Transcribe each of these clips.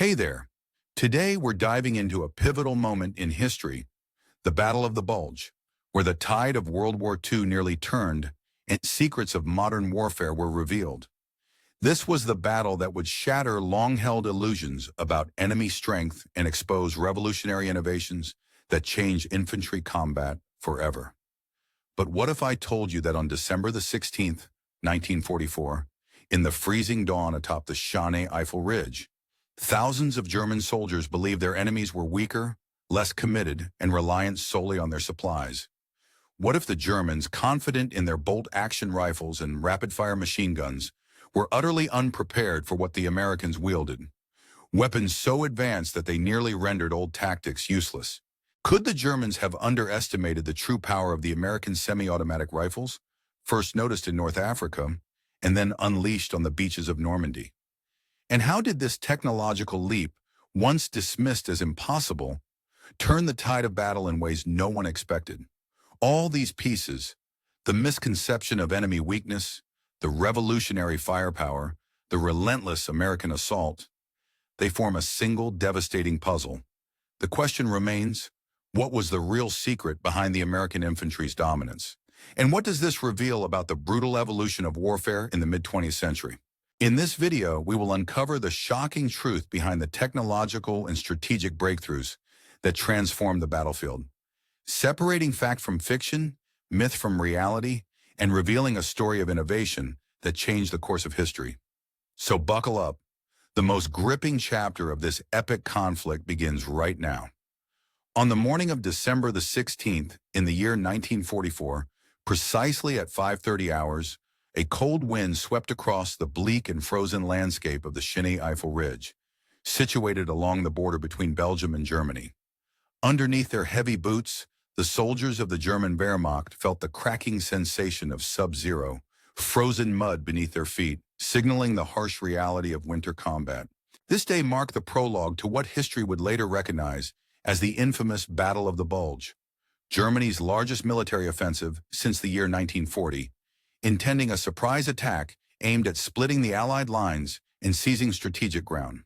Hey there. Today we're diving into a pivotal moment in history, the Battle of the Bulge, where the tide of World War II nearly turned and secrets of modern warfare were revealed. This was the battle that would shatter long-held illusions about enemy strength and expose revolutionary innovations that changed infantry combat forever. But what if I told you that on December the 16th, 1944, in the freezing dawn atop the Chêne Eiffel Ridge, thousands of German soldiers believed their enemies were weaker, less committed, and reliant solely on their supplies? What if the Germans, confident in their bolt-action rifles and rapid-fire machine guns, were utterly unprepared for what the Americans wielded? Weapons so advanced that they nearly rendered old tactics useless. Could the Germans have underestimated the true power of the American semi-automatic rifles, first noticed in North Africa, and then unleashed on the beaches of Normandy? And how did this technological leap, once dismissed as impossible, turn the tide of battle in ways no one expected? All these pieces, the misconception of enemy weakness, the revolutionary firepower, the relentless American assault, they form a single devastating puzzle. The question remains, what was the real secret behind the American infantry's dominance? And what does this reveal about the brutal evolution of warfare in the mid-20th century? In this video, we will uncover the shocking truth behind the technological and strategic breakthroughs that transformed the battlefield, separating fact from fiction, myth from reality, and revealing a story of innovation that changed the course of history. So buckle up. The most gripping chapter of this epic conflict begins right now. On the morning of December the 16th, in the year 1944, precisely at 5:30 hours, a cold wind swept across the bleak and frozen landscape of the Chêne Eiffel Ridge, situated along the border between Belgium and Germany. Underneath their heavy boots, the soldiers of the German Wehrmacht felt the cracking sensation of sub-zero, frozen mud beneath their feet, signaling the harsh reality of winter combat. This day marked the prologue to what history would later recognize as the infamous Battle of the Bulge, Germany's largest military offensive since the year 1940, intending a surprise attack aimed at splitting the Allied lines and seizing strategic ground.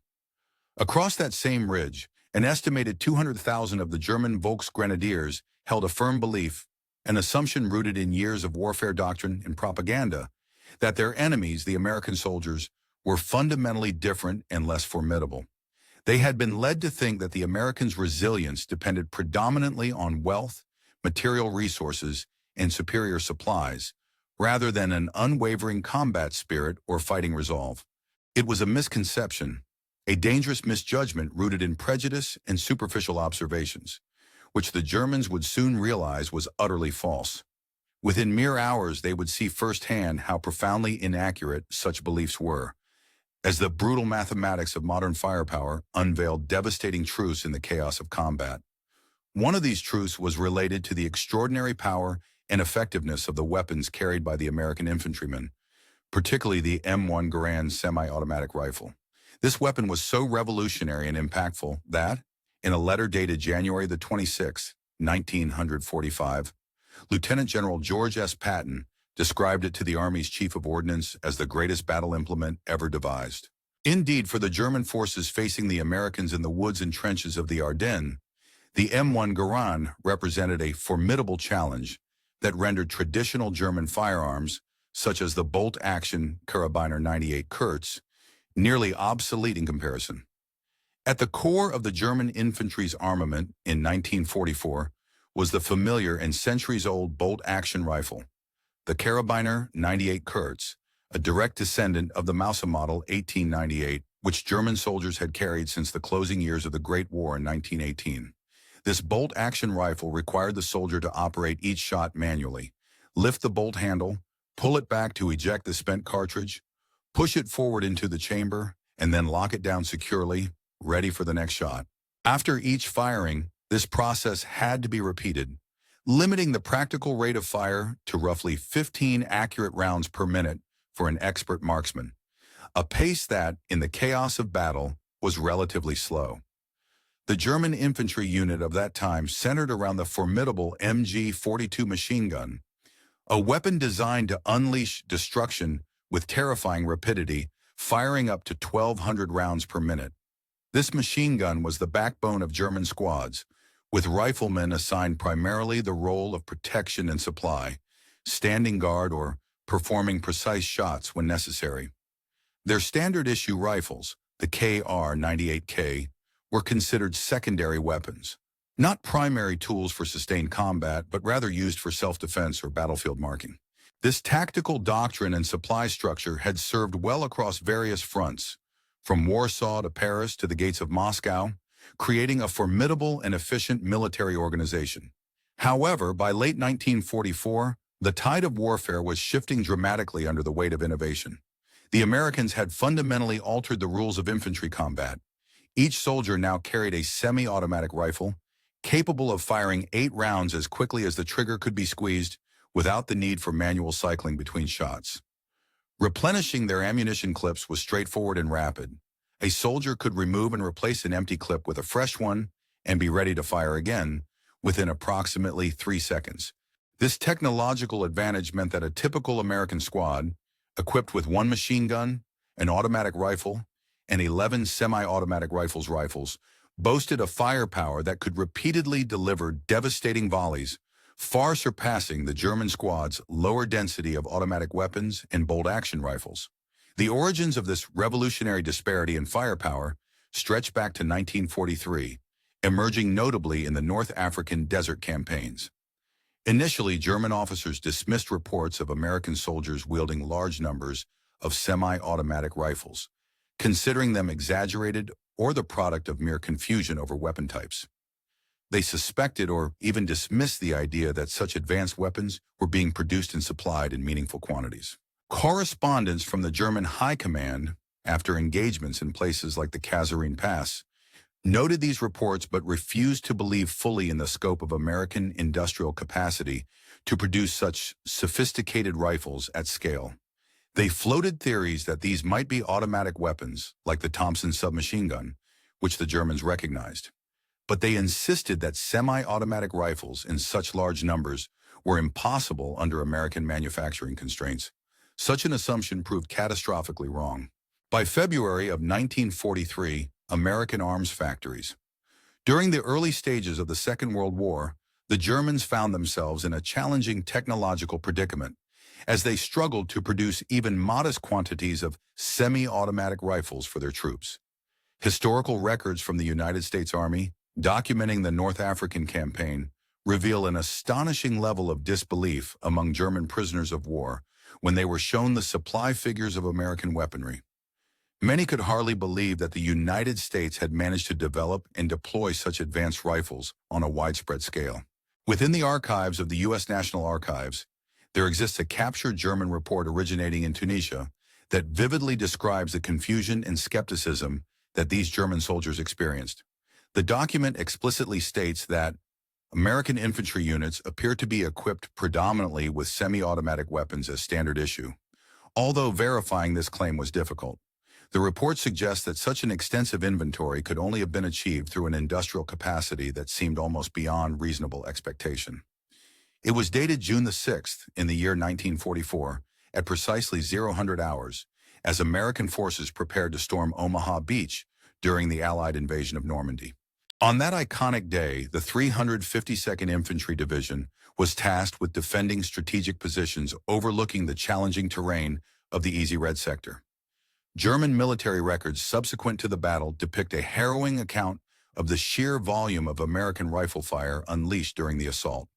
Across that same ridge, an estimated 200,000 of the German Volksgrenadiers held a firm belief, an assumption rooted in years of warfare doctrine and propaganda, that their enemies, the American soldiers, were fundamentally different and less formidable. They had been led to think that the Americans' resilience depended predominantly on wealth, material resources, and superior supplies, rather than an unwavering combat spirit or fighting resolve. It was a misconception, a dangerous misjudgment rooted in prejudice and superficial observations, which the Germans would soon realize was utterly false. Within mere hours, they would see firsthand how profoundly inaccurate such beliefs were, as the brutal mathematics of modern firepower unveiled devastating truths in the chaos of combat. One of these truths was related to the extraordinary power and effectiveness of the weapons carried by the American infantrymen, particularly the M1 Garand semi-automatic rifle. This weapon was so revolutionary and impactful that, in a letter dated January the 26th, 1945, Lieutenant General George S. Patton described it to the Army's Chief of Ordnance as the greatest battle implement ever devised. Indeed, for the German forces facing the Americans in the woods and trenches of the Ardennes, the M1 Garand represented a formidable challenge that rendered traditional German firearms, such as the bolt-action Karabiner 98 Kurz, nearly obsolete in comparison. At the core of the German infantry's armament in 1944 was the familiar and centuries-old bolt-action rifle, the Karabiner 98 Kurz, a direct descendant of the Mauser model 1898, which German soldiers had carried since the closing years of the Great War in 1918. This bolt-action rifle required the soldier to operate each shot manually, lift the bolt handle, pull it back to eject the spent cartridge, push it forward into the chamber, and then lock it down securely, ready for the next shot. After each firing, this process had to be repeated, limiting the practical rate of fire to roughly 15 accurate rounds per minute for an expert marksman, a pace that, in the chaos of battle, was relatively slow. The German infantry unit of that time centered around the formidable MG-42 machine gun, a weapon designed to unleash destruction with terrifying rapidity, firing up to 1,200 rounds per minute. This machine gun was the backbone of German squads, with riflemen assigned primarily the role of protection and supply, standing guard or performing precise shots when necessary. Their standard-issue rifles, the KR-98K, were considered secondary weapons, not primary tools for sustained combat, but rather used for self-defense or battlefield marking. This tactical doctrine and supply structure had served well across various fronts, from Warsaw to Paris to the gates of Moscow, creating a formidable and efficient military organization. However, by late 1944, the tide of warfare was shifting dramatically under the weight of innovation. The Americans had fundamentally altered the rules of infantry combat. Each soldier now carried a semi-automatic rifle, capable of firing 8 rounds as quickly as the trigger could be squeezed without the need for manual cycling between shots. Replenishing their ammunition clips was straightforward and rapid. A soldier could remove and replace an empty clip with a fresh one and be ready to fire again within approximately 3 seconds. This technological advantage meant that a typical American squad, equipped with 1 machine gun, an automatic rifle, and 11 semi-automatic rifles, boasted a firepower that could repeatedly deliver devastating volleys, far surpassing the German squad's lower density of automatic weapons and bolt-action rifles. The origins of this revolutionary disparity in firepower stretch back to 1943, emerging notably in the North African desert campaigns. Initially, German officers dismissed reports of American soldiers wielding large numbers of semi-automatic rifles, considering them exaggerated or the product of mere confusion over weapon types. They suspected or even dismissed the idea that such advanced weapons were being produced and supplied in meaningful quantities. Correspondents from the German High Command, after engagements in places like the Kasserine Pass, noted these reports but refused to believe fully in the scope of American industrial capacity to produce such sophisticated rifles at scale. They floated theories that these might be automatic weapons, like the Thompson submachine gun, which the Germans recognized. But they insisted that semi-automatic rifles in such large numbers were impossible under American manufacturing constraints. Such an assumption proved catastrophically wrong. By February of 1943, American arms factories. During the early stages of the Second World War, the Germans found themselves in a challenging technological predicament as they struggled to produce even modest quantities of semi-automatic rifles for their troops. Historical records from the United States Army, documenting the North African campaign, reveal an astonishing level of disbelief among German prisoners of war when they were shown the supply figures of American weaponry. Many could hardly believe that the United States had managed to develop and deploy such advanced rifles on a widespread scale. Within the archives of the U.S. National Archives, there exists a captured German report originating in Tunisia that vividly describes the confusion and skepticism that these German soldiers experienced. The document explicitly states that American infantry units appear to be equipped predominantly with semi-automatic weapons as standard issue, although verifying this claim was difficult. The report suggests that such an extensive inventory could only have been achieved through an industrial capacity that seemed almost beyond reasonable expectation. It was dated June the 6th in the year 1944 at precisely 0000 hours as American forces prepared to storm Omaha Beach during the Allied invasion of Normandy. On that iconic day, the 352nd Infantry Division was tasked with defending strategic positions overlooking the challenging terrain of the Easy Red Sector. German military records subsequent to the battle depict a harrowing account of the sheer volume of American rifle fire unleashed during the assault.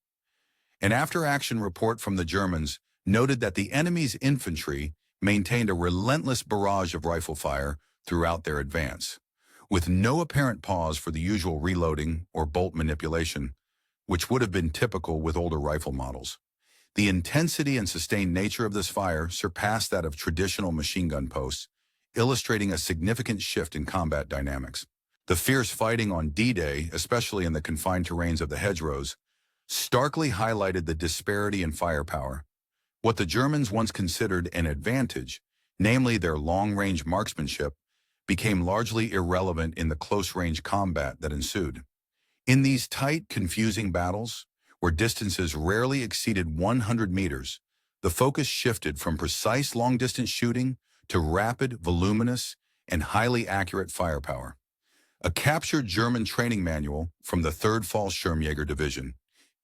An after-action report from the Germans noted that the enemy's infantry maintained a relentless barrage of rifle fire throughout their advance, with no apparent pause for the usual reloading or bolt manipulation, which would have been typical with older rifle models. The intensity and sustained nature of this fire surpassed that of traditional machine gun posts, illustrating a significant shift in combat dynamics. The fierce fighting on D-Day, especially in the confined terrains of the hedgerows, starkly highlighted the disparity in firepower. What the Germans once considered an advantage, namely their long-range marksmanship, became largely irrelevant in the close-range combat that ensued. In these tight, confusing battles, where distances rarely exceeded 100 meters, the focus shifted from precise long-distance shooting to rapid, voluminous, and highly accurate firepower. A captured German training manual from the 3rd Fallschirmjäger Division,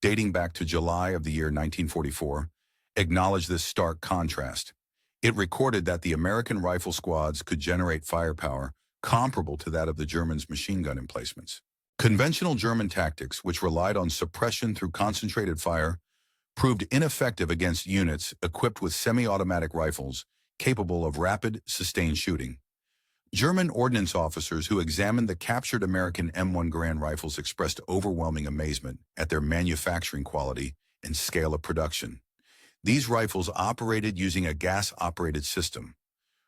dating back to July of the year 1944, acknowledged this stark contrast. It recorded that the American rifle squads could generate firepower comparable to that of the Germans' machine gun emplacements. Conventional German tactics, which relied on suppression through concentrated fire, proved ineffective against units equipped with semi-automatic rifles capable of rapid, sustained shooting. German ordnance officers who examined the captured American M1 Garand rifles expressed overwhelming amazement at their manufacturing quality and scale of production. These rifles operated using a gas-operated system.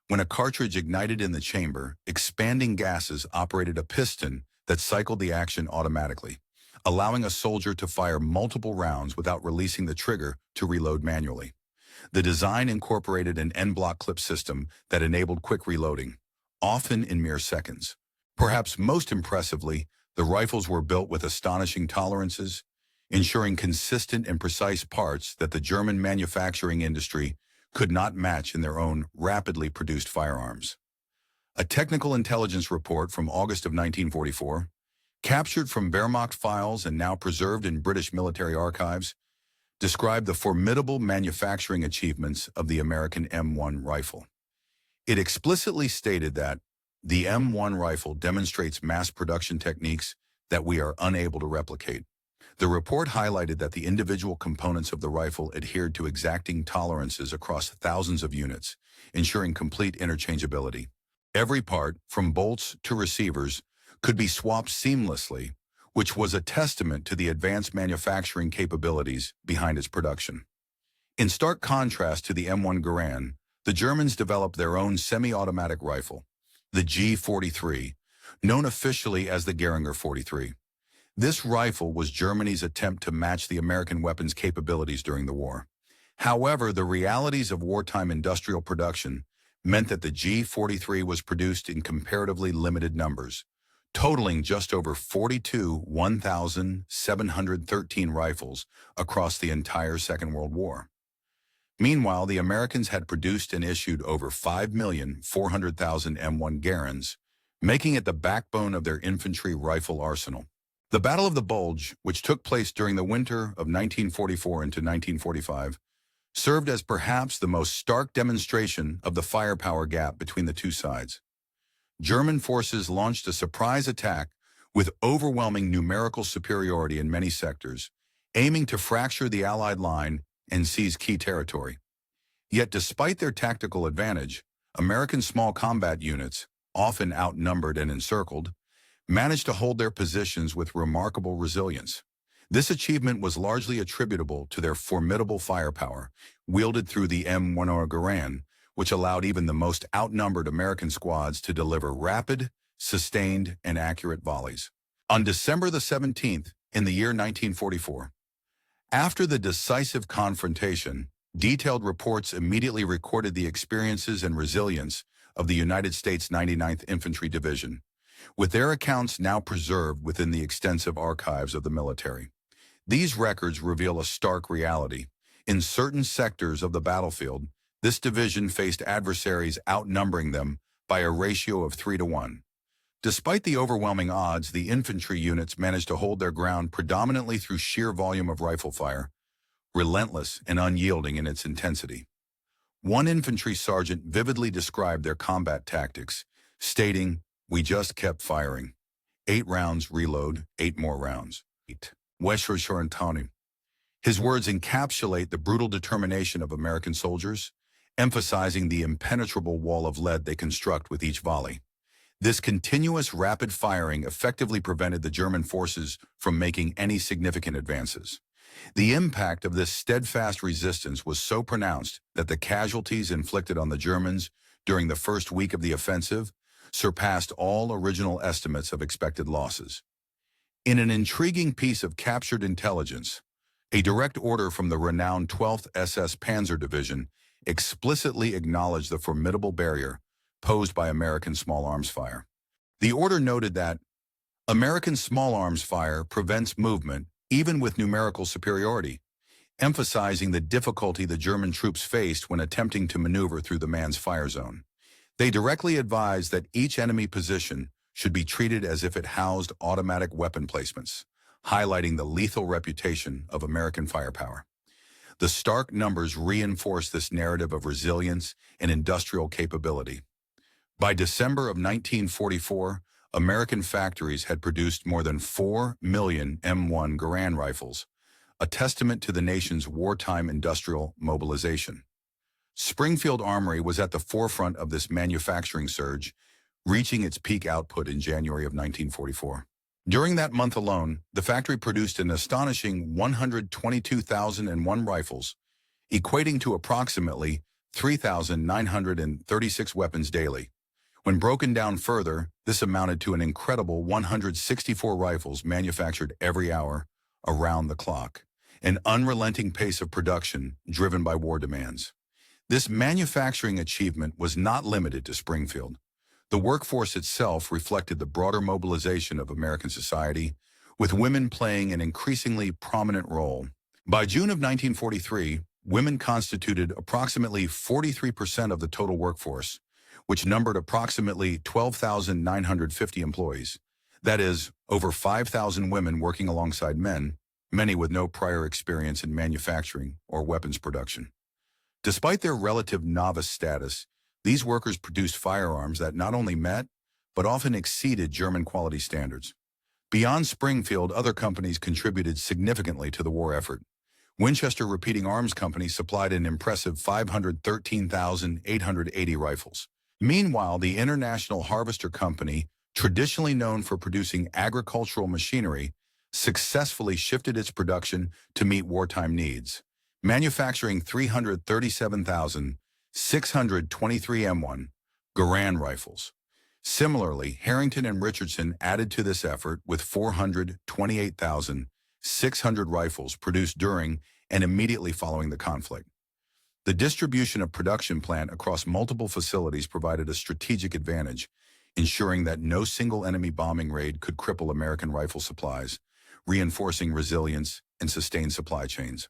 When a cartridge ignited in the chamber, expanding gases operated a piston that cycled the action automatically, allowing a soldier to fire multiple rounds without releasing the trigger to reload manually. The design incorporated an en-bloc clip system that enabled quick reloading, often in mere seconds. Perhaps most impressively, the rifles were built with astonishing tolerances, ensuring consistent and precise parts that the German manufacturing industry could not match in their own rapidly produced firearms. A technical intelligence report from August of 1944, captured from Wehrmacht files and now preserved in British military archives, described the formidable manufacturing achievements of the American M1 rifle. It explicitly stated that the M1 rifle demonstrates mass production techniques that we are unable to replicate. The report highlighted that the individual components of the rifle adhered to exacting tolerances across thousands of units, ensuring complete interchangeability. Every part, from bolts to receivers, could be swapped seamlessly, which was a testament to the advanced manufacturing capabilities behind its production. In stark contrast to the M1 Garand, the Germans developed their own semi-automatic rifle, the G43, known officially as the Geringer 43. This rifle was Germany's attempt to match the American weapons capabilities during the war. However, the realities of wartime industrial production meant that the G43 was produced in comparatively limited numbers, totaling just over 1,713 rifles across the entire Second World War. Meanwhile, the Americans had produced and issued over 5,400,000 M1 Garands, making it the backbone of their infantry rifle arsenal. The Battle of the Bulge, which took place during the winter of 1944 into 1945, served as perhaps the most stark demonstration of the firepower gap between the two sides. German forces launched a surprise attack with overwhelming numerical superiority in many sectors, aiming to fracture the Allied line and seize key territory. Yet despite their tactical advantage, American small combat units, often outnumbered and encircled, managed to hold their positions with remarkable resilience. This achievement was largely attributable to their formidable firepower, wielded through the M1 Garand, which allowed even the most outnumbered American squads to deliver rapid, sustained, and accurate volleys. On December the 17th, in the year 1944, after the decisive confrontation, detailed reports immediately recorded the experiences and resilience of the United States 99th Infantry Division, with their accounts now preserved within the extensive archives of the military. These records reveal a stark reality. In certain sectors of the battlefield, this division faced adversaries outnumbering them by a ratio of 3-to-1. Despite the overwhelming odds, the infantry units managed to hold their ground predominantly through sheer volume of rifle fire, relentless and unyielding in its intensity. One infantry sergeant vividly described their combat tactics, stating, "We just kept firing. 8 rounds, reload, 8 more rounds." His words encapsulate the brutal determination of American soldiers, emphasizing the impenetrable wall of lead they construct with each volley. This continuous rapid firing effectively prevented the German forces from making any significant advances. The impact of this steadfast resistance was so pronounced that the casualties inflicted on the Germans during the first week of the offensive surpassed all original estimates of expected losses. In an intriguing piece of captured intelligence, a direct order from the renowned 12th SS Panzer Division explicitly acknowledged the formidable barrier posed by American small arms fire. The order noted that American small arms fire prevents movement even with numerical superiority, emphasizing the difficulty the German troops faced when attempting to maneuver through the man's fire zone. They directly advised that each enemy position should be treated as if it housed automatic weapon placements, highlighting the lethal reputation of American firepower. The stark numbers reinforce this narrative of resilience and industrial capability. By December of 1944, American factories had produced more than 4 million M1 Garand rifles, a testament to the nation's wartime industrial mobilization. Springfield Armory was at the forefront of this manufacturing surge, reaching its peak output in January of 1944. During that month alone, the factory produced an astonishing 122,001 rifles, equating to approximately 3,936 weapons daily. When broken down further, this amounted to an incredible 164 rifles manufactured every hour, around the clock, an unrelenting pace of production driven by war demands. This manufacturing achievement was not limited to Springfield. The workforce itself reflected the broader mobilization of American society, with women playing an increasingly prominent role. By June of 1943, women constituted approximately 43% of the total workforce, which numbered approximately 12,950 employees. That is, over 5,000 women working alongside men, many with no prior experience in manufacturing or weapons production. Despite their relative novice status, these workers produced firearms that not only met, but often exceeded German quality standards. Beyond Springfield, other companies contributed significantly to the war effort. Winchester Repeating Arms Company supplied an impressive 513,880 rifles. Meanwhile, the International Harvester Company, traditionally known for producing agricultural machinery, successfully shifted its production to meet wartime needs, manufacturing 337,623 M1 Garand rifles. Similarly, Harrington and Richardson added to this effort with 428,600 rifles produced during and immediately following the conflict. The distribution of production plant across multiple facilities provided a strategic advantage, ensuring that no single enemy bombing raid could cripple American rifle supplies, reinforcing resilience and sustained supply chains.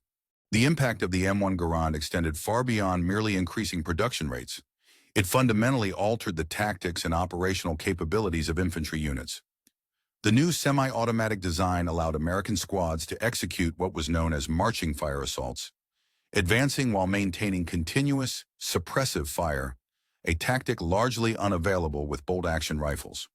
The impact of the M1 Garand extended far beyond merely increasing production rates. It fundamentally altered the tactics and operational capabilities of infantry units. The new semi-automatic design allowed American squads to execute what was known as marching fire assaults, advancing while maintaining continuous, suppressive fire, a tactic largely unavailable with bolt-action rifles.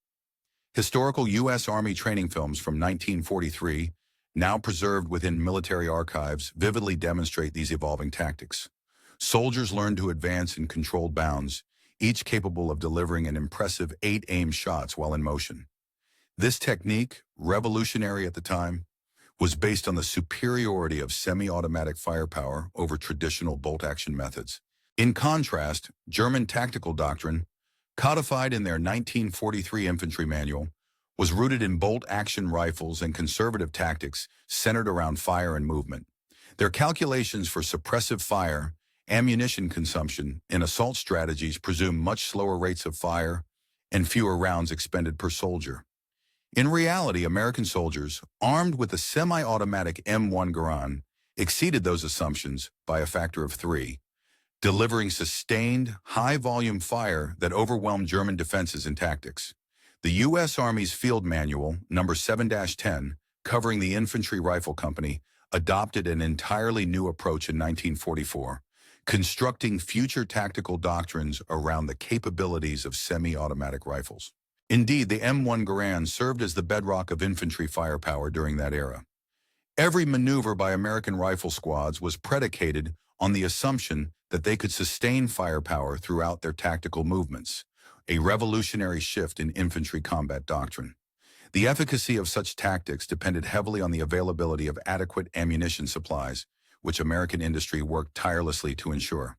Historical U.S. Army training films from 1943, now preserved within military archives, vividly demonstrate these evolving tactics. Soldiers learned to advance in controlled bounds, each capable of delivering an impressive 8 aim shots while in motion. This technique, revolutionary at the time, was based on the superiority of semi-automatic firepower over traditional bolt-action methods. In contrast, German tactical doctrine, codified in their 1943 infantry manual, was rooted in bolt-action rifles and conservative tactics centered around fire and movement. Their calculations for suppressive fire, ammunition consumption, and assault strategies presume much slower rates of fire and fewer rounds expended per soldier. In reality, American soldiers, armed with the semi-automatic M1 Garand, exceeded those assumptions by a factor of 3, delivering sustained, high-volume fire that overwhelmed German defenses and tactics. The U.S. Army's Field Manual, number 7-10, covering the Infantry Rifle Company, adopted an entirely new approach in 1944, constructing future tactical doctrines around the capabilities of semi-automatic rifles. Indeed, the M1 Garand served as the bedrock of infantry firepower during that era. Every maneuver by American rifle squads was predicated on the assumption that they could sustain firepower throughout their tactical movements, a revolutionary shift in infantry combat doctrine. The efficacy of such tactics depended heavily on the availability of adequate ammunition supplies, which American industry worked tirelessly to ensure.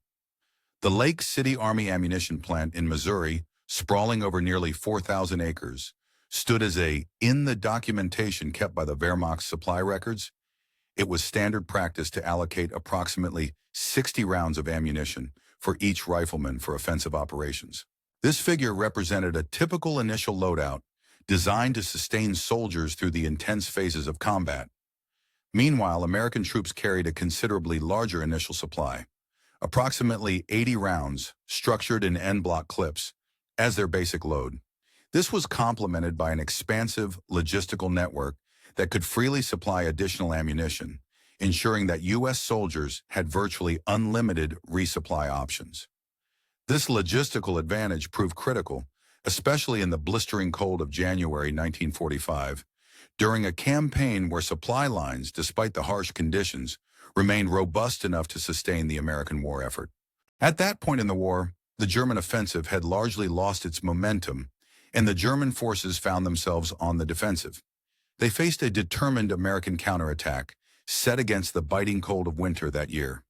The Lake City Army Ammunition Plant in Missouri, sprawling over nearly 4,000 acres, stood as in the documentation kept by the Wehrmacht's supply records. It was standard practice to allocate approximately 60 rounds of ammunition for each rifleman for offensive operations. This figure represented a typical initial loadout designed to sustain soldiers through the intense phases of combat. Meanwhile, American troops carried a considerably larger initial supply, approximately 80 rounds structured in en bloc clips, as their basic load. This was complemented by an expansive logistical network that could freely supply additional ammunition, ensuring that U.S. soldiers had virtually unlimited resupply options. This logistical advantage proved critical, especially in the blistering cold of January 1945, during a campaign where supply lines, despite the harsh conditions, remained robust enough to sustain the American war effort. At that point in the war, the German offensive had largely lost its momentum, and the German forces found themselves on the defensive. They faced a determined American counterattack, set against the biting cold of winter that year.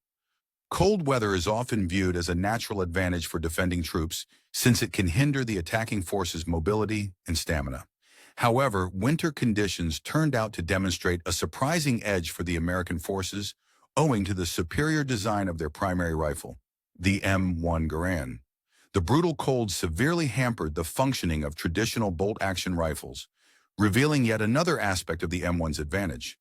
Cold weather is often viewed as a natural advantage for defending troops since it can hinder the attacking force's mobility and stamina. However, winter conditions turned out to demonstrate a surprising edge for the American forces owing to the superior design of their primary rifle, the M1 Garand. The brutal cold severely hampered the functioning of traditional bolt-action rifles, revealing yet another aspect of the M1's advantage,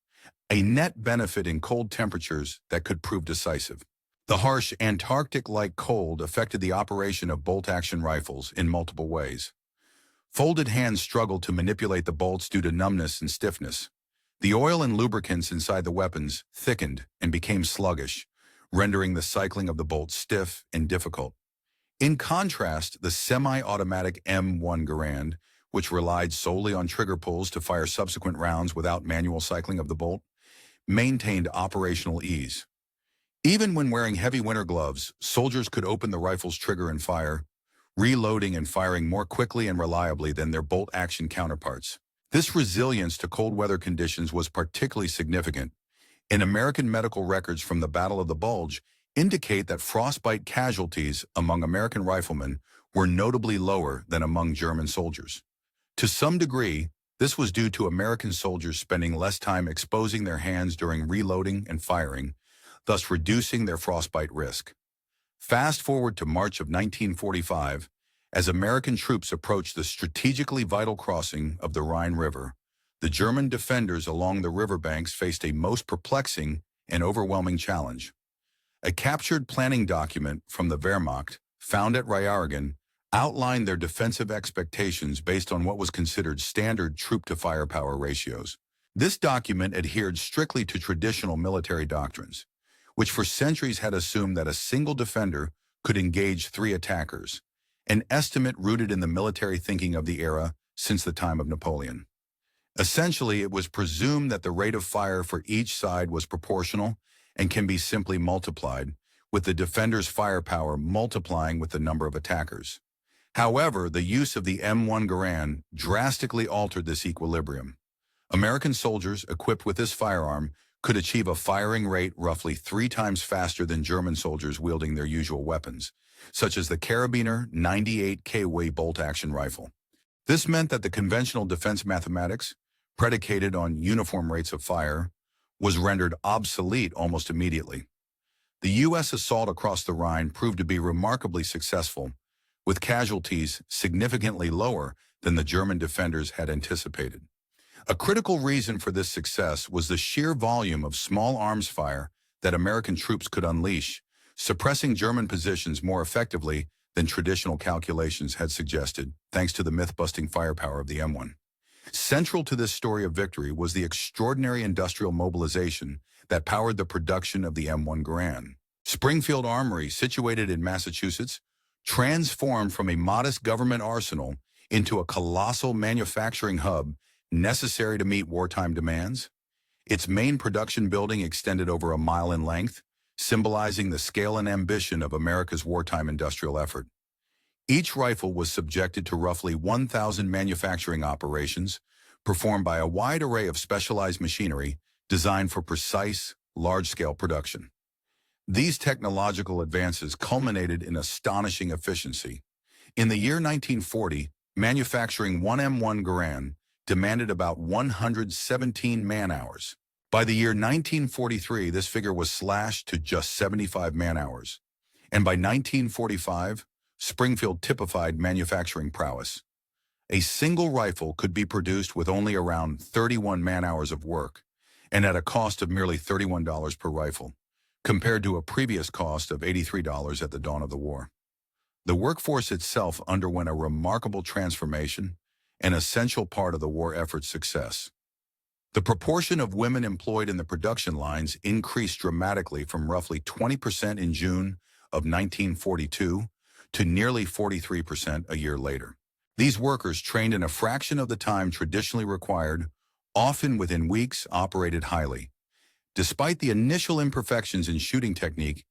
a net benefit in cold temperatures that could prove decisive. The harsh Antarctic-like cold affected the operation of bolt-action rifles in multiple ways. Folded hands struggled to manipulate the bolts due to numbness and stiffness. The oil and lubricants inside the weapons thickened and became sluggish, rendering the cycling of the bolts stiff and difficult. In contrast, the semi-automatic M1 Garand, which relied solely on trigger pulls to fire subsequent rounds without manual cycling of the bolt, maintained operational ease. Even when wearing heavy winter gloves, soldiers could open the rifle's trigger and fire, reloading and firing more quickly and reliably than their bolt-action counterparts. This resilience to cold weather conditions was particularly significant. In American medical records from the Battle of the Bulge indicate that frostbite casualties among American riflemen were notably lower than among German soldiers. To some degree, this was due to American soldiers spending less time exposing their hands during reloading and firing, thus reducing their frostbite risk. Fast forward to March of 1945, as American troops approached the strategically vital crossing of the Rhine River, the German defenders along the riverbanks faced a most perplexing and overwhelming challenge. A captured planning document from the Wehrmacht, found at Rheinigen, outlined their defensive expectations based on what was considered standard troop-to-firepower ratios. This document adhered strictly to traditional military doctrines, which for centuries had assumed that a single defender could engage 3 attackers, an estimate rooted in the military thinking of the era since the time of Napoleon. Essentially, it was presumed that the rate of fire for each side was proportional and can be simply multiplied, with the defender's firepower multiplying with the number of attackers. However, the use of the M1 Garand drastically altered this equilibrium. American soldiers equipped with this firearm could achieve a firing rate roughly 3 times faster than German soldiers wielding their usual weapons, such as the Karabiner 98 kW bolt-action rifle. This meant that the conventional defense mathematics, predicated on uniform rates of fire, was rendered obsolete almost immediately. The U.S. assault across the Rhine proved to be remarkably successful, with casualties significantly lower than the German defenders had anticipated. A critical reason for this success was the sheer volume of small arms fire that American troops could unleash, suppressing German positions more effectively than traditional calculations had suggested, thanks to the myth-busting firepower of the M1. Central to this story of victory was the extraordinary industrial mobilization that powered the production of the M1 Garand. Springfield Armory, situated in Massachusetts, transformed from a modest government arsenal into a colossal manufacturing hub necessary to meet wartime demands. Its main production building extended over a mile in length, symbolizing the scale and ambition of America's wartime industrial effort. Each rifle was subjected to roughly 1,000 manufacturing operations, performed by a wide array of specialized machinery designed for precise, large-scale production. These technological advances culminated in astonishing efficiency. In the year 1940, manufacturing one M1 Garand demanded about 117 man-hours. By the year 1943, this figure was slashed to just 75 man-hours. And by 1945, Springfield typified manufacturing prowess. A single rifle could be produced with only around 31 man-hours of work, and at a cost of merely $31 per rifle, compared to a previous cost of $83 at the dawn of the war. The workforce itself underwent a remarkable transformation, an essential part of the war effort's success. The proportion of women employed in the production lines increased dramatically from roughly 20% in June of 1942 to nearly 43% a year later. These workers, trained in a fraction of the time traditionally required, often within weeks, operated highly. Despite the initial imperfections in shooting technique,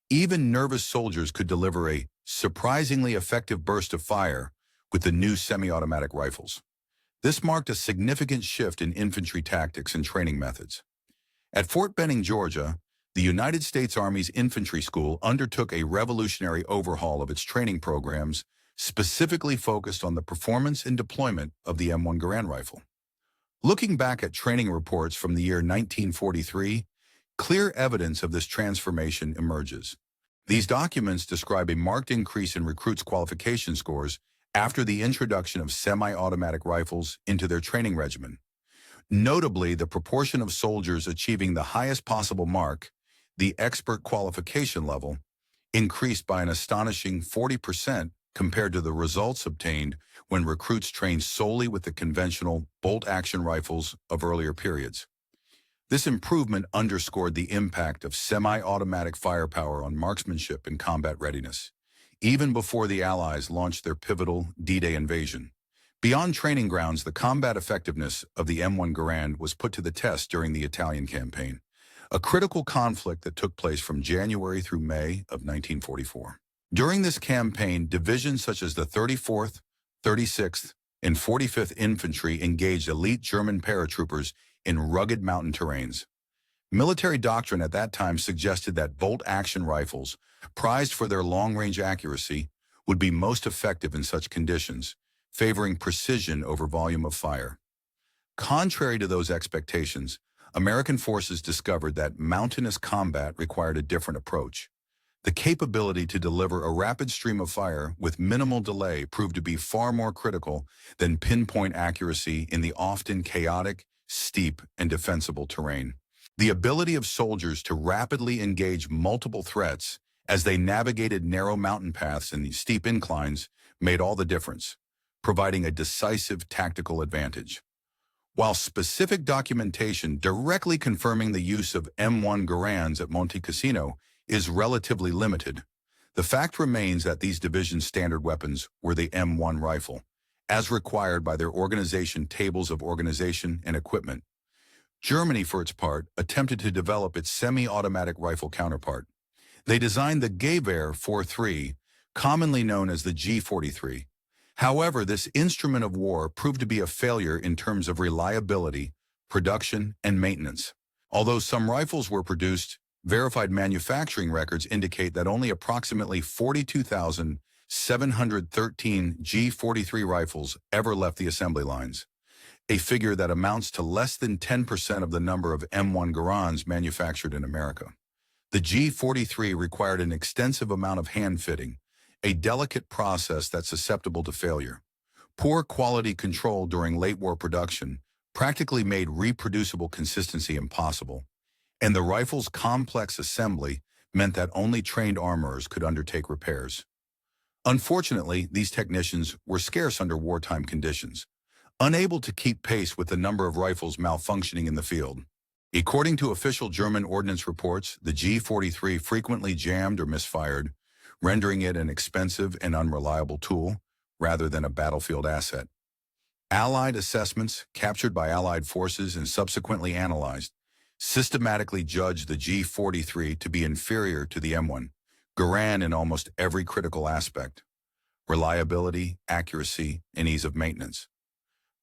even nervous soldiers could deliver a surprisingly effective burst of fire with the new semi-automatic rifles. This marked a significant shift in infantry tactics and training methods. At Fort Benning, Georgia, the United States Army's Infantry School undertook a revolutionary overhaul of its training programs, specifically focused on the performance and deployment of the M1 Garand rifle. Looking back at training reports from the year 1943, clear evidence of this transformation emerges. These documents describe a marked increase in recruits' qualification scores after the introduction of semi-automatic rifles into their training regimen. Notably, the proportion of soldiers achieving the highest possible mark, the expert qualification level, increased by an astonishing 40% compared to the results obtained when recruits trained solely with the conventional bolt-action rifles of earlier periods. This improvement underscored the impact of semi-automatic firepower on marksmanship and combat readiness, even before the Allies launched their pivotal D-Day invasion. Beyond training grounds, the combat effectiveness of the M1 Garand was put to the test during the Italian campaign, a critical conflict that took place from January through May of 1944. During this campaign, divisions such as the 34th, 36th, and 45th Infantry engaged elite German paratroopers in rugged mountain terrains. Military doctrine at that time suggested that bolt-action rifles, prized for their long-range accuracy, would be most effective in such conditions, favoring precision over volume of fire. Contrary to those expectations, American forces discovered that mountainous combat required a different approach. The capability to deliver a rapid stream of fire with minimal delay proved to be far more critical than pinpoint accuracy in the often chaotic, steep, and defensible terrain. The ability of soldiers to rapidly engage multiple threats as they navigated narrow mountain paths and steep inclines made all the difference, providing a decisive tactical advantage. While specific documentation directly confirming the use of M1 Garands at Monte Cassino is relatively limited, the fact remains that these divisions' standard weapons were the M1 rifle, as required by their organization tables of organization and equipment. Germany, for its part, attempted to develop its semi-automatic rifle counterpart. They designed the Gewehr 43, commonly known as the G43. However, this instrument of war proved to be a failure in terms of reliability, production, and maintenance. Although some rifles were produced, verified manufacturing records indicate that only approximately 42,713 G43 rifles ever left the assembly lines, a figure that amounts to less than 10% of the number of M1 Garands manufactured in America. The G43 required an extensive amount of hand fitting, a delicate process that's susceptible to failure. Poor quality control during late war production practically made reproducible consistency impossible, and the rifle's complex assembly meant that only trained armorers could undertake repairs. Unfortunately, these technicians were scarce under wartime conditions, unable to keep pace with the number of rifles malfunctioning in the field. According to official German ordnance reports, the G43 frequently jammed or misfired, rendering it an expensive and unreliable tool rather than a battlefield asset. Allied assessments, captured by Allied forces and subsequently analyzed, systematically judged the G43 to be inferior to the M1 Garand in almost every critical aspect: reliability, accuracy, and ease of maintenance.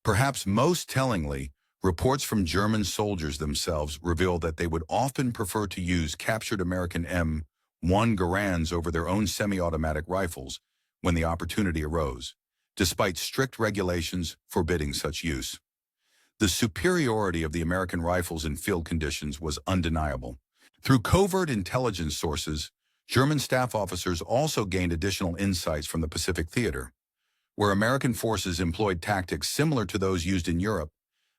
Perhaps most tellingly, reports from German soldiers themselves reveal that they would often prefer to use captured American M1 Garands over their own semi-automatic rifles when the opportunity arose, despite strict regulations forbidding such use. The superiority of the American rifles in field conditions was undeniable. Through covert intelligence sources, German staff officers also gained additional insights from the Pacific Theater, where American forces employed tactics similar to those used in Europe,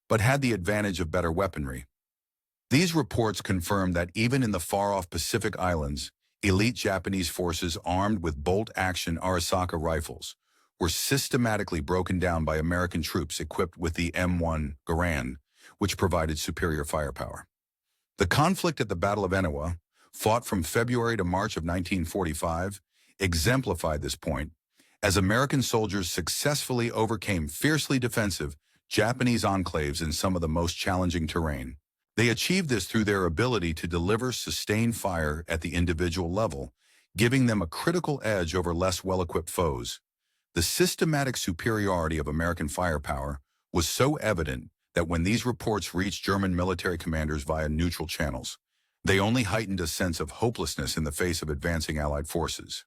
but had the advantage of better weaponry. These reports confirmed that even in the far-off Pacific Islands, elite Japanese forces armed with bolt-action Arisaka rifles were systematically broken down by American troops equipped with the M1 Garand, which provided superior firepower. The conflict at the Battle of Etowah, fought from February to March of 1945, exemplified this point, as American soldiers successfully overcame fiercely defensive Japanese enclaves in some of the most challenging terrain. They achieved this through their ability to deliver sustained fire at the individual level, giving them a critical edge over less well-equipped foes. The systematic superiority of American firepower was so evident that when these reports reached German military commanders via neutral channels, they only heightened a sense of hopelessness in the face of advancing Allied forces.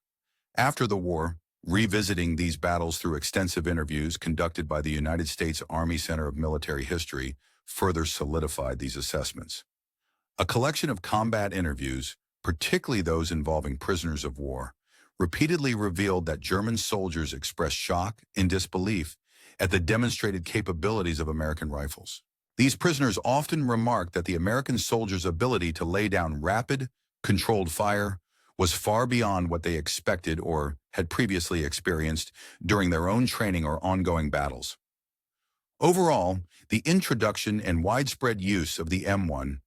After the war, revisiting these battles through extensive interviews conducted by the United States Army Center of Military History further solidified these assessments. A collection of combat interviews, particularly those involving prisoners of war, repeatedly revealed that German soldiers expressed shock and disbelief at the demonstrated capabilities of American rifles. These prisoners often remarked that the American soldiers' ability to lay down rapid, controlled fire was far beyond what they expected or had previously experienced during their own training or ongoing battles. Overall, the introduction and widespread use of the M1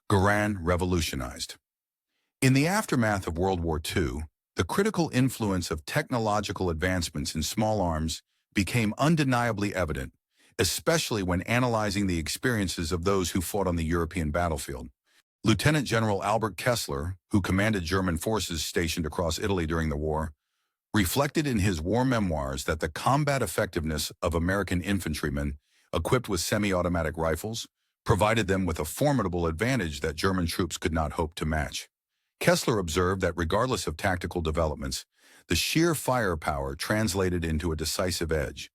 Garand revolutionized. In the aftermath of World War II, the critical influence of technological advancements in small arms became undeniably evident, especially when analyzing the experiences of those who fought on the European battlefield. Lieutenant General Albert Kessler, who commanded German forces stationed across Italy during the war, reflected in his war memoirs that the combat effectiveness of American infantrymen equipped with semi-automatic rifles provided them with a formidable advantage that German troops could not hope to match. Kessler observed that regardless of tactical developments, the sheer firepower translated into a decisive edge,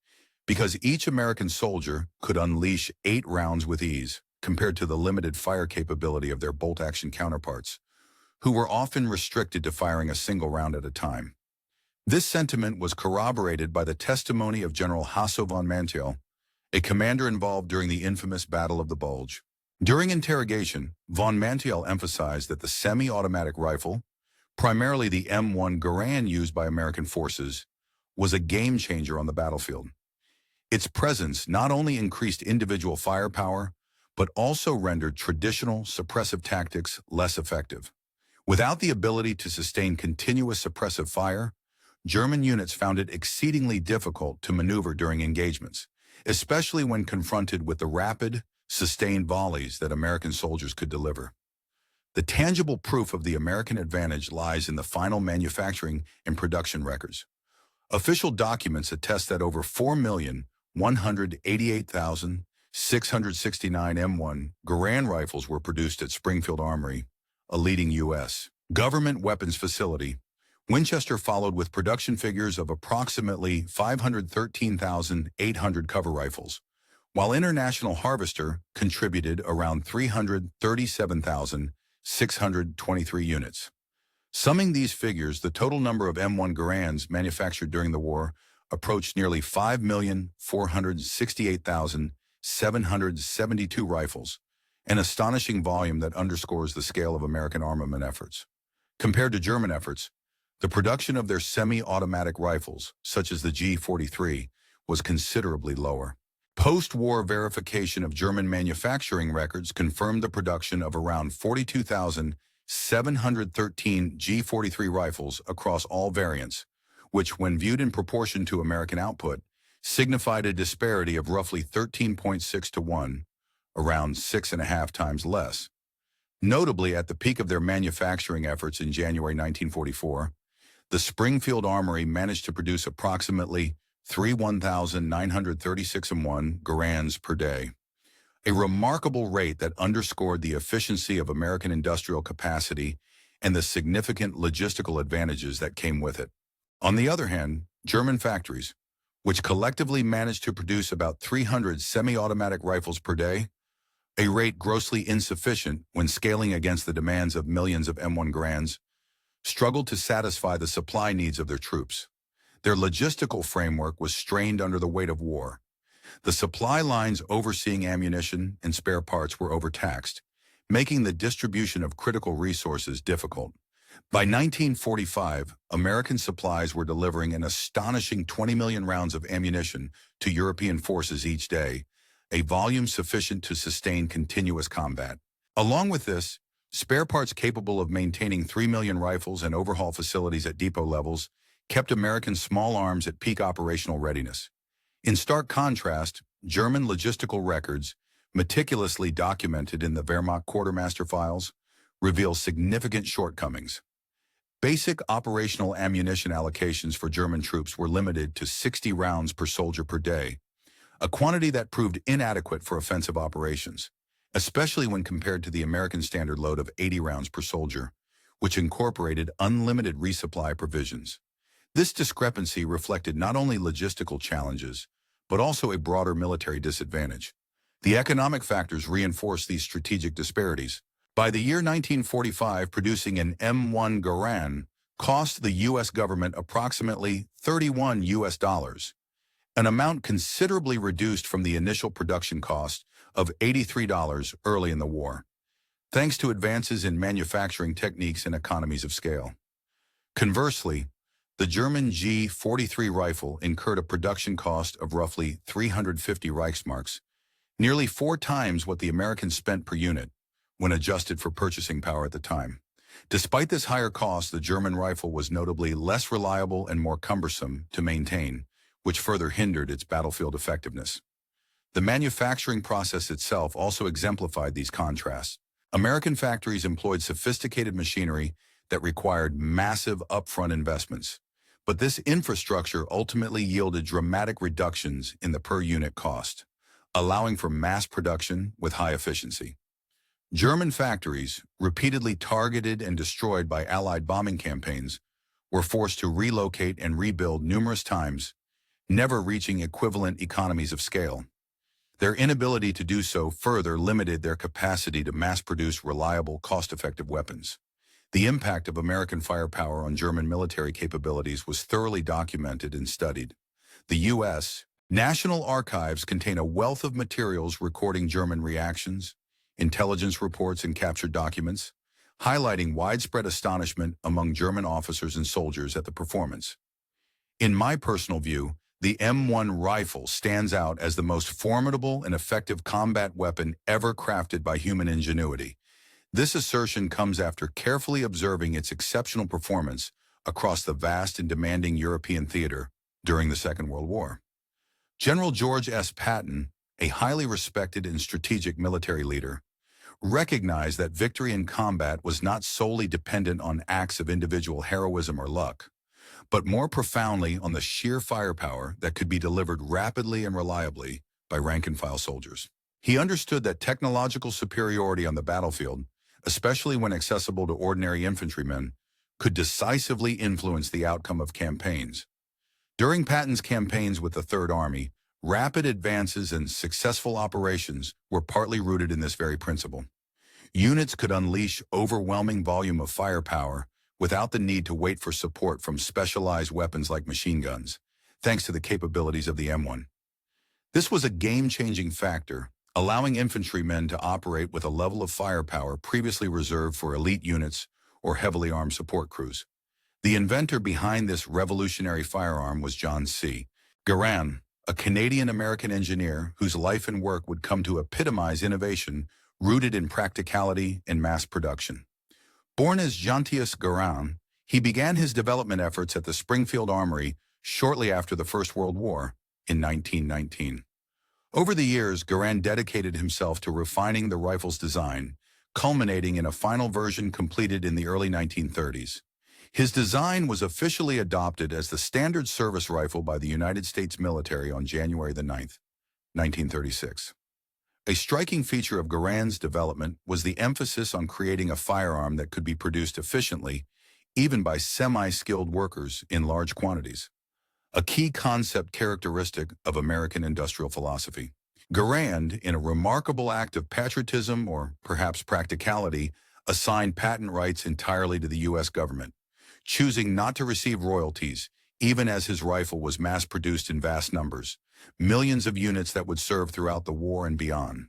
because each American soldier could unleash 8 rounds with ease, compared to the limited fire capability of their bolt-action counterparts, who were often restricted to firing a single round at a time. This sentiment was corroborated by the testimony of General Hasso von Manteuffel, a commander involved during the infamous Battle of the Bulge. During interrogation, von Manteuffel emphasized that the semi-automatic rifle, primarily the M1 Garand used by American forces, was a game-changer on the battlefield. Its presence not only increased individual firepower, but also rendered traditional suppressive tactics less effective. Without the ability to sustain continuous suppressive fire, German units found it exceedingly difficult to maneuver during engagements, especially when confronted with the rapid, sustained volleys that American soldiers could deliver. The tangible proof of the American advantage lies in the final manufacturing and production records. Official documents attest that over 4,188,669 M1 Garand rifles were produced at Springfield Armory, a leading U.S. government weapons facility. Winchester followed with production figures of approximately 513,800 cover rifles, while International Harvester contributed around 337,623 units. Summing these figures, the total number of M1 Garands manufactured during the war approached nearly 5,468,772 rifles, an astonishing volume that underscores the scale of American armament efforts. Compared to German efforts, the production of their semi-automatic rifles, such as the G43, was considerably lower. Post-war verification of German manufacturing records confirmed the production of around 42,713 G43 rifles across all variants, which, when viewed in proportion to American output, signified a disparity of roughly 13.6 to 1, around 6.5 times less. Notably, at the peak of their manufacturing efforts in January 1944, the Springfield Armory managed to produce approximately 31,936 M1 Garands per day, a remarkable rate that underscored the efficiency of American industrial capacity and the significant logistical advantages that came with it. On the other hand, German factories, which collectively managed to produce about 300 semi-automatic rifles per day, a rate grossly insufficient when scaling against the demands of millions of M1 Garands, struggled to satisfy the supply needs of their troops. Their logistical framework was strained under the weight of war. The supply lines overseeing ammunition and spare parts were overtaxed, making the distribution of critical resources difficult. By 1945, American supplies were delivering an astonishing 20 million rounds of ammunition to European forces each day, a volume sufficient to sustain continuous combat. Along with this, spare parts capable of maintaining 3 million rifles and overhaul facilities at depot levels kept American small arms at peak operational readiness. In stark contrast, German logistical records, meticulously documented in the Wehrmacht quartermaster files, reveal significant shortcomings. Basic operational ammunition allocations for German troops were limited to 60 rounds per soldier per day, a quantity that proved inadequate for offensive operations, especially when compared to the American standard load of 80 rounds per soldier, which incorporated unlimited resupply provisions. This discrepancy reflected not only logistical challenges, but also a broader military disadvantage. The economic factors reinforced these strategic disparities. By the year 1945, producing an M1 Garand cost the U.S. government approximately $31, an amount considerably reduced from the initial production cost of $83 early in the war, thanks to advances in manufacturing techniques and economies of scale. Conversely, the German G-43 rifle incurred a production cost of roughly 350 Reichsmarks, nearly 4 times what the Americans spent per unit, when adjusted for purchasing power at the time. Despite this higher cost, the German rifle was notably less reliable and more cumbersome to maintain, which further hindered its battlefield effectiveness. The manufacturing process itself also exemplified these contrasts. American factories employed sophisticated machinery that required massive upfront investments, but this infrastructure ultimately yielded dramatic reductions in the per-unit cost, allowing for mass production with high efficiency. German factories, repeatedly targeted and destroyed by Allied bombing campaigns, were forced to relocate and rebuild numerous times, never reaching equivalent economies of scale. Their inability to do so further limited their capacity to mass-produce reliable, cost-effective weapons. The impact of American firepower on German military capabilities was thoroughly documented and studied. The U.S. National Archives contain a wealth of materials recording German reactions, intelligence reports, and captured documents, highlighting widespread astonishment among German officers and soldiers at the performance. In my personal view, the M1 rifle stands out as the most formidable and effective combat weapon ever crafted by human ingenuity. This assertion comes after carefully observing its exceptional performance across the vast and demanding European theater during the Second World War. General George S. Patton, a highly respected and strategic military leader, recognized that victory in combat was not solely dependent on acts of individual heroism or luck, but more profoundly on the sheer firepower that could be delivered rapidly and reliably by rank-and-file soldiers. He understood that technological superiority on the battlefield, especially when accessible to ordinary infantrymen, could decisively influence the outcome of campaigns. During Patton's campaigns with the Third Army, rapid advances and successful operations were partly rooted in this very principle. Units could unleash overwhelming volume of firepower without the need to wait for support from specialized weapons like machine guns, thanks to the capabilities of the M1. This was a game-changing factor, allowing infantrymen to operate with a level of firepower previously reserved for elite units or heavily armed support crews. The inventor behind this revolutionary firearm was John C. Garand, a Canadian-American engineer whose life and work would come to epitomize innovation rooted in practicality and mass production. Born as Jean-Thias Garand, he began his development efforts at the Springfield Armory shortly after the First World War in 1919. Over the years, Garand dedicated himself to refining the rifle's design, culminating in a final version completed in the early 1930s. His design was officially adopted as the standard service rifle by the United States military on January 9, 1936. A striking feature of Garand's development was the emphasis on creating a firearm that could be produced efficiently, even by semi-skilled workers in large quantities, a key concept characteristic of American industrial philosophy. Garand, in a remarkable act of patriotism or perhaps practicality, assigned patent rights entirely to the U.S. government, choosing not to receive royalties, even as his rifle was mass-produced in vast numbers, millions of units that would serve throughout the war and beyond.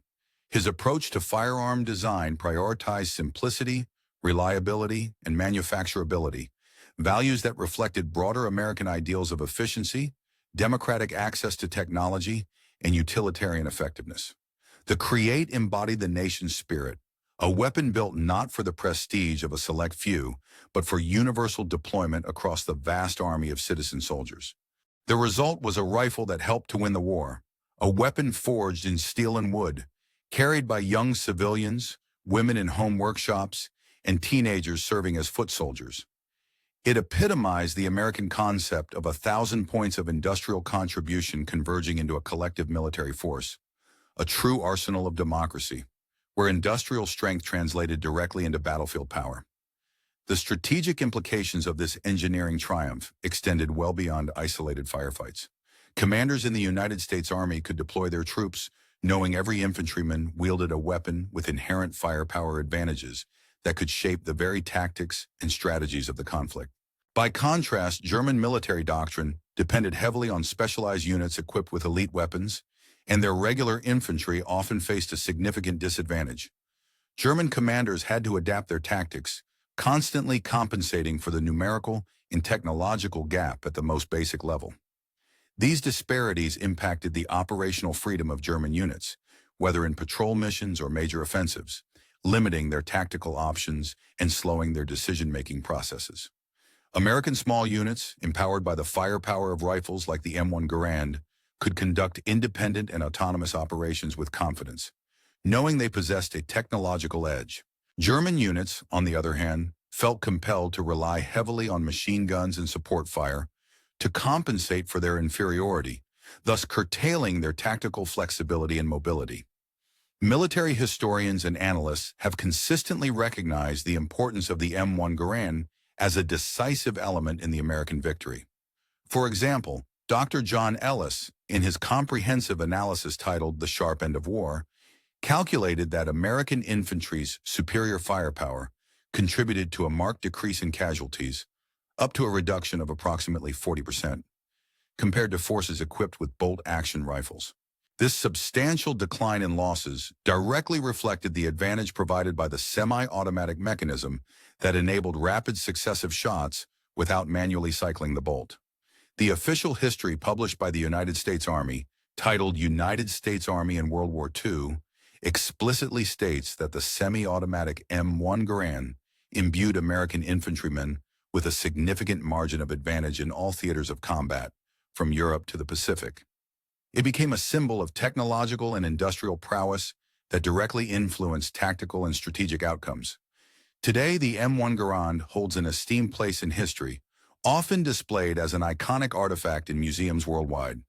His approach to firearm design prioritized simplicity, reliability, and manufacturability, values that reflected broader American ideals of efficiency, democratic access to technology, and utilitarian effectiveness. The Create embodied the nation's spirit, a weapon built not for the prestige of a select few, but for universal deployment across the vast army of citizen soldiers. The result was a rifle that helped to win the war, a weapon forged in steel and wood, carried by young civilians, women in home workshops, and teenagers serving as foot soldiers. It epitomized the American concept of 1,000 points of industrial contribution converging into a collective military force, a true arsenal of democracy, where industrial strength translated directly into battlefield power. The strategic implications of this engineering triumph extended well beyond isolated firefights. Commanders in the United States Army could deploy their troops, knowing every infantryman wielded a weapon with inherent firepower advantages that could shape the very tactics and strategies of the conflict. By contrast, German military doctrine depended heavily on specialized units equipped with elite weapons, and their regular infantry often faced a significant disadvantage. German commanders had to adapt their tactics, constantly compensating for the numerical and technological gap at the most basic level. These disparities impacted the operational freedom of German units, whether in patrol missions or major offensives, limiting their tactical options and slowing their decision-making processes. American small units, empowered by the firepower of rifles like the M1 Garand, could conduct independent and autonomous operations with confidence, knowing they possessed a technological edge. German units, on the other hand, felt compelled to rely heavily on machine guns and support fire to compensate for their inferiority, thus curtailing their tactical flexibility and mobility. Military historians and analysts have consistently recognized the importance of the M1 Garand as a decisive element in the American victory. For example, Dr. John Ellis, in his comprehensive analysis titled The Sharp End of War, calculated that American infantry's superior firepower contributed to a marked decrease in casualties, up to a reduction of approximately 40%, compared to forces equipped with bolt-action rifles. This substantial decline in losses directly reflected the advantage provided by the semi-automatic mechanism that enabled rapid successive shots without manually cycling the bolt. The official history published by the United States Army, titled United States Army in World War II, explicitly states that the semi-automatic M1 Garand imbued American infantrymen with a significant margin of advantage in all theaters of combat, from Europe to the Pacific. It became a symbol of technological and industrial prowess that directly influenced tactical and strategic outcomes. Today, the M1 Garand holds an esteemed place in history, often displayed as an iconic artifact in museums worldwide,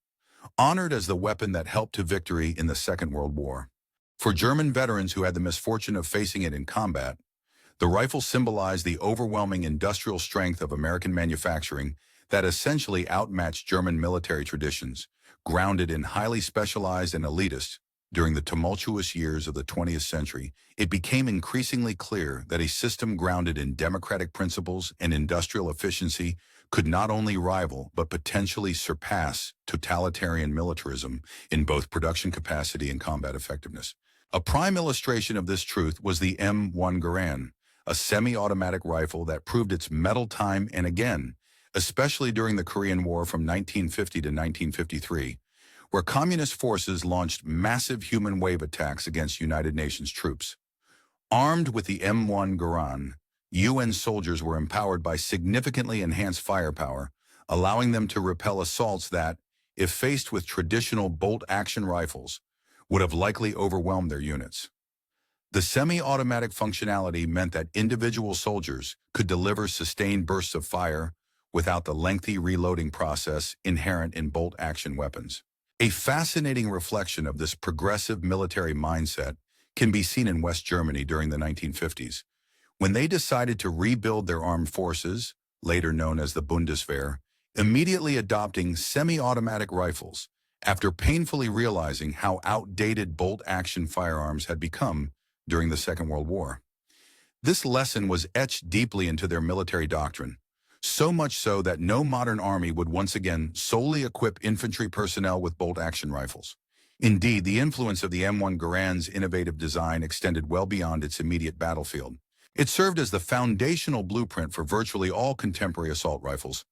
honored as the weapon that helped to victory in the Second World War. For German veterans who had the misfortune of facing it in combat, the rifle symbolized the overwhelming industrial strength of American manufacturing that essentially outmatched German military traditions, grounded in highly specialized and elitist. During the tumultuous years of the 20th century, it became increasingly clear that a system grounded in democratic principles and industrial efficiency could not only rival but potentially surpass totalitarian militarism in both production capacity and combat effectiveness. A prime illustration of this truth was the M1 Garand, a semi-automatic rifle that proved its mettle time and again, especially during the Korean War from 1950 to 1953, where communist forces launched massive human wave attacks against United Nations troops. Armed with the M1 Garand, UN soldiers were empowered by significantly enhanced firepower, allowing them to repel assaults that, if faced with traditional bolt-action rifles, would have likely overwhelmed their units. The semi-automatic functionality meant that individual soldiers could deliver sustained bursts of fire without the lengthy reloading process inherent in bolt-action weapons. A fascinating reflection of this progressive military mindset can be seen in West Germany during the 1950s, when they decided to rebuild their armed forces, later known as the Bundeswehr, immediately adopting semi-automatic rifles after painfully realizing how outdated bolt-action firearms had become during the Second World War. This lesson was etched deeply into their military doctrine, so much so that no modern army would once again solely equip infantry personnel with bolt-action rifles. Indeed, the influence of the M1 Garand's innovative design extended well beyond its immediate battlefield. It served as the foundational blueprint for virtually all contemporary assault rifles,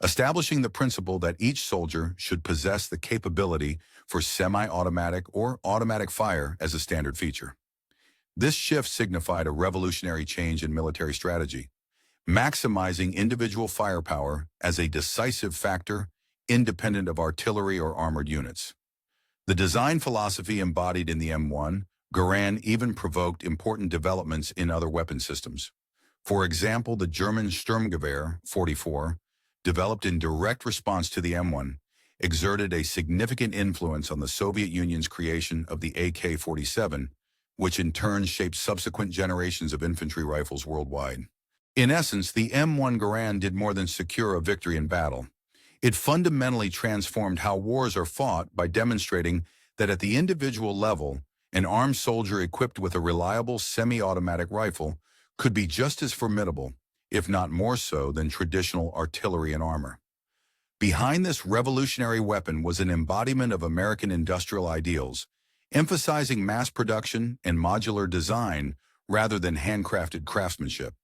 establishing the principle that each soldier should possess the capability for semi-automatic or automatic fire as a standard feature. This shift signified a revolutionary change in military strategy, maximizing individual firepower as a decisive factor independent of artillery or armored units. The design philosophy embodied in the M1 Garand even provoked important developments in other weapon systems. For example, the German Sturmgewehr 44, developed in direct response to the M1, exerted a significant influence on the Soviet Union's creation of the AK-47, which in turn shaped subsequent generations of infantry rifles worldwide. In essence, the M1 Garand did more than secure a victory in battle. It fundamentally transformed how wars are fought by demonstrating that at the individual level, an armed soldier equipped with a reliable semi-automatic rifle could be just as formidable, if not more so, than traditional artillery and armor. Behind this revolutionary weapon was an embodiment of American industrial ideals, emphasizing mass production and modular design rather than handcrafted craftsmanship.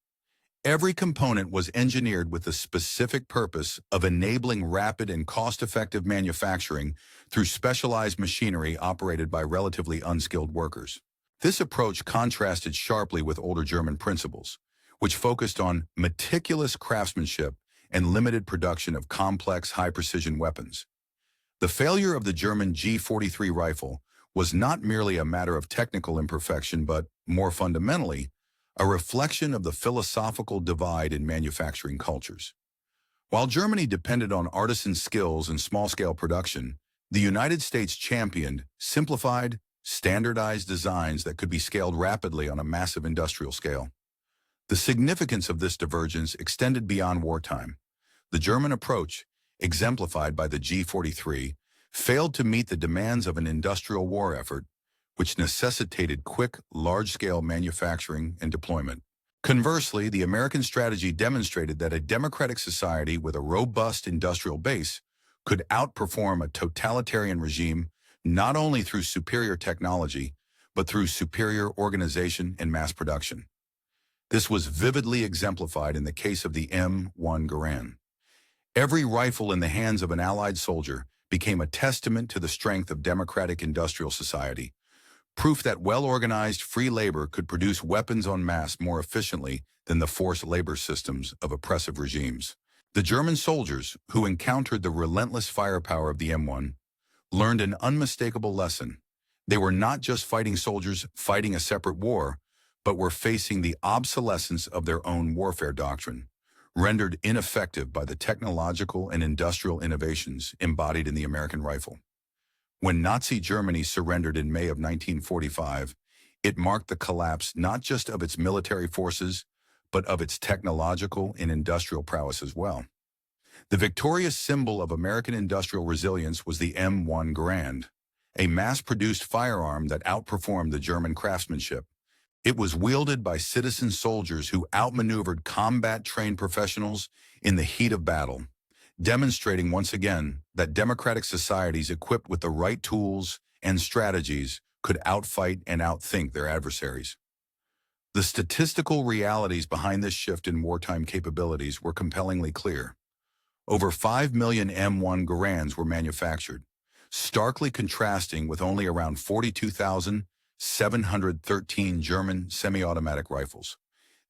Every component was engineered with the specific purpose of enabling rapid and cost-effective manufacturing through specialized machinery operated by relatively unskilled workers. This approach contrasted sharply with older German principles, which focused on meticulous craftsmanship and limited production of complex, high-precision weapons. The failure of the German G43 rifle was not merely a matter of technical imperfection, but, more fundamentally, a reflection of the philosophical divide in manufacturing cultures. While Germany depended on artisan skills and small-scale production, the United States championed simplified, standardized designs that could be scaled rapidly on a massive industrial scale. The significance of this divergence extended beyond wartime. The German approach, exemplified by the G43, failed to meet the demands of an industrial war effort, which necessitated quick, large-scale manufacturing and deployment. Conversely, the American strategy demonstrated that a democratic society with a robust industrial base could outperform a totalitarian regime not only through superior technology, but through superior organization and mass production. This was vividly exemplified in the case of the M1 Garand. Every rifle in the hands of an Allied soldier became a testament to the strength of democratic industrial society, proof that well-organized free labor could produce weapons en masse more efficiently than the forced labor systems of oppressive regimes. The German soldiers, who encountered the relentless firepower of the M1, learned an unmistakable lesson. They were not just fighting soldiers fighting a separate war, but were facing the obsolescence of their own warfare doctrine, rendered ineffective by the technological and industrial innovations embodied in the American rifle. When Nazi Germany surrendered in May of 1945, it marked the collapse not just of its military forces, but of its technological and industrial prowess as well. The victorious symbol of American industrial resilience was the M1 Garand, a mass-produced firearm that outperformed the German craftsmanship. It was wielded by citizen soldiers who outmaneuvered combat-trained professionals in the heat of battle, demonstrating once again that democratic societies equipped with the right tools and strategies could outfight and outthink their adversaries. The statistical realities behind this shift in wartime capabilities were compellingly clear. Over 5 million M1 Garands were manufactured, starkly contrasting with only around 42,713 German semi-automatic rifles.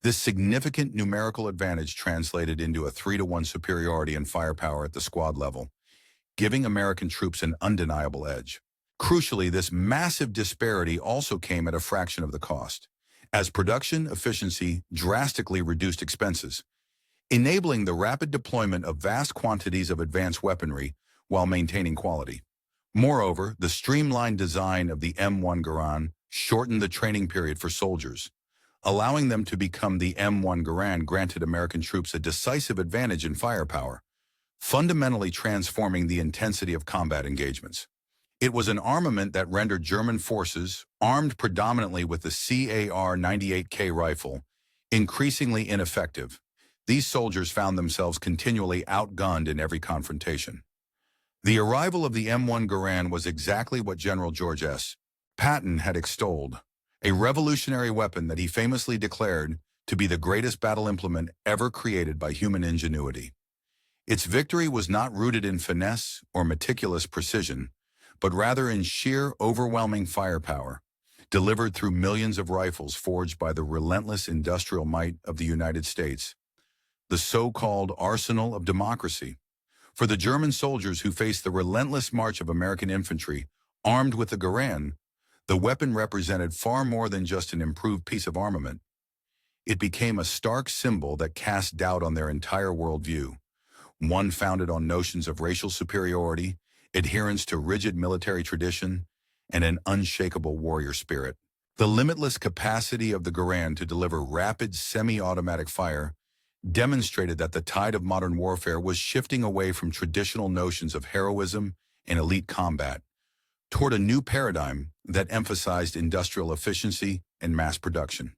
This significant numerical advantage translated into a 3-to-1 superiority in firepower at the squad level, giving American troops an undeniable edge. Crucially, this massive disparity also came at a fraction of the cost, as production efficiency drastically reduced expenses, enabling the rapid deployment of vast quantities of advanced weaponry while maintaining quality. Moreover, the streamlined design of the M1 Garand shortened the training period for soldiers, allowing them to become the M1 Garand granted American troops a decisive advantage in firepower, fundamentally transforming the intensity of combat engagements. It was an armament that rendered German forces, armed predominantly with the CAR-98K rifle, increasingly ineffective. These soldiers found themselves continually outgunned in every confrontation. The arrival of the M1 Garand was exactly what General George S. Patton had extolled, a revolutionary weapon that he famously declared to be the greatest battle implement ever created by human ingenuity. Its victory was not rooted in finesse or meticulous precision, but rather in sheer, overwhelming firepower, delivered through millions of rifles forged by the relentless industrial might of the United States, the so-called arsenal of democracy. For the German soldiers who faced the relentless march of American infantry, armed with the Garand, the weapon represented far more than just an improved piece of armament. It became a stark symbol that cast doubt on their entire worldview, one founded on notions of racial superiority, adherence to rigid military tradition, and an unshakable warrior spirit. The limitless capacity of the Garand to deliver rapid semi-automatic fire demonstrated that the tide of modern warfare was shifting away from traditional notions of heroism and elite combat toward a new paradigm that emphasized industrial efficiency and mass production.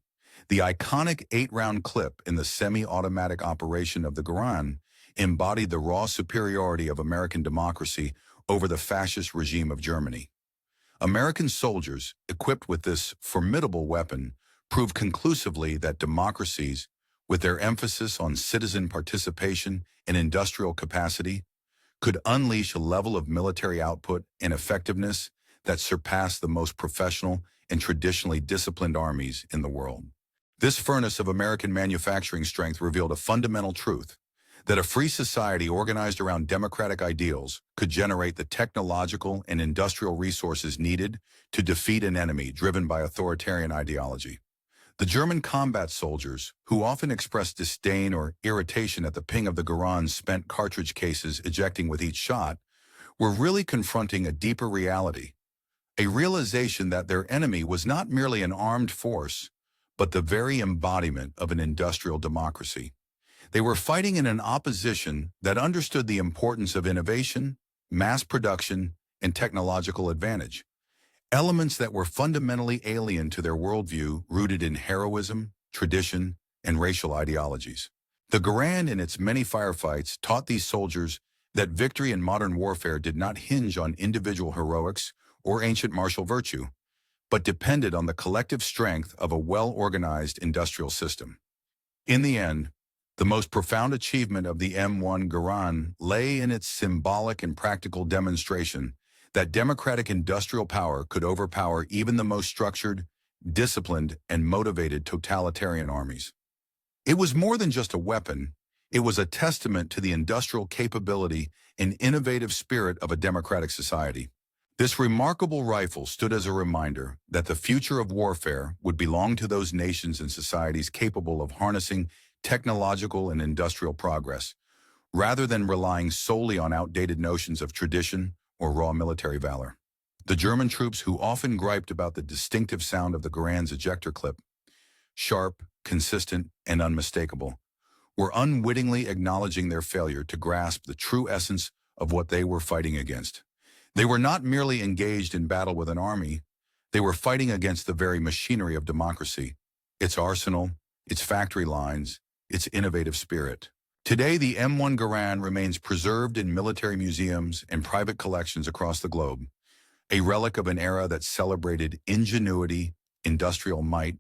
The iconic 8-round clip in the semi-automatic operation of the Garand embodied the raw superiority of American democracy over the fascist regime of Germany. American soldiers, equipped with this formidable weapon, proved conclusively that democracies, with their emphasis on citizen participation and industrial capacity, could unleash a level of military output and effectiveness that surpassed the most professional and traditionally disciplined armies in the world. This furnace of American manufacturing strength revealed a fundamental truth: that a free society organized around democratic ideals could generate the technological and industrial resources needed to defeat an enemy driven by authoritarian ideology. The German combat soldiers, who often expressed disdain or irritation at the ping of the Garand's spent cartridge cases ejecting with each shot, were really confronting a deeper reality, a realization that their enemy was not merely an armed force, but the very embodiment of an industrial democracy. They were fighting in an opposition that understood the importance of innovation, mass production, and technological advantage, elements that were fundamentally alien to their worldview rooted in heroism, tradition, and racial ideologies. The Garand in its many firefights taught these soldiers that victory in modern warfare did not hinge on individual heroics or ancient martial virtue, but depended on the collective strength of a well-organized industrial system. In the end, the most profound achievement of the M1 Garand lay in its symbolic and practical demonstration that democratic industrial power could overpower even the most structured, disciplined, and motivated totalitarian armies. It was more than just a weapon. It was a testament to the industrial capability and innovative spirit of a democratic society. This remarkable rifle stood as a reminder that the future of warfare would belong to those nations and societies capable of harnessing technological and industrial progress, rather than relying solely on outdated notions of tradition or raw military valor. The German troops, who often griped about the distinctive sound of the Garand's ejector clip, sharp, consistent, and unmistakable, were unwittingly acknowledging their failure to grasp the true essence of what they were fighting against. They were not merely engaged in battle with an army, they were fighting against the very machinery of democracy, its arsenal, its factory lines, its innovative spirit. Today, the M1 Garand remains preserved in military museums and private collections across the globe, a relic of an era that celebrated ingenuity, industrial might,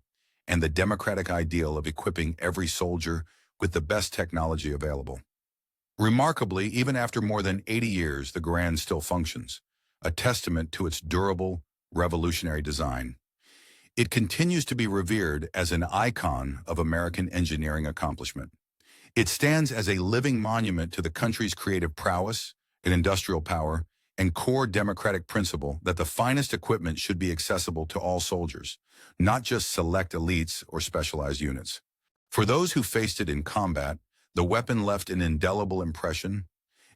and the democratic ideal of equipping every soldier with the best technology available. Remarkably, even after more than 80 years, the Garand still functions, a testament to its durable, revolutionary design. It continues to be revered as an icon of American engineering accomplishment. It stands as a living monument to the country's creative prowess and industrial power and core democratic principle that the finest equipment should be accessible to all soldiers, not just select elites or specialized units. For those who faced it in combat, the weapon left an indelible impression,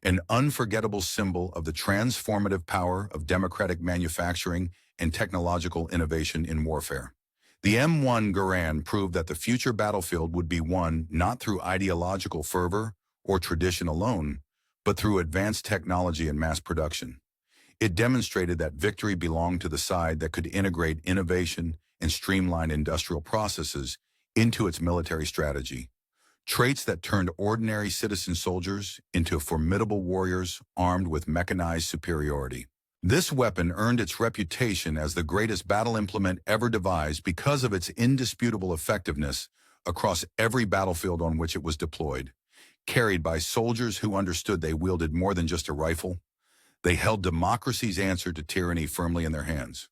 an unforgettable symbol of the transformative power of democratic manufacturing and technological innovation in warfare. The M1 Garand proved that the future battlefield would be won not through ideological fervor or tradition alone, but through advanced technology and mass production. It demonstrated that victory belonged to the side that could integrate innovation and streamline industrial processes into its military strategy, traits that turned ordinary citizen soldiers into formidable warriors armed with mechanized superiority. This weapon earned its reputation as the greatest battle implement ever devised because of its indisputable effectiveness across every battlefield on which it was deployed, carried by soldiers who understood they wielded more than just a rifle. They held democracy's answer to tyranny firmly in their hands.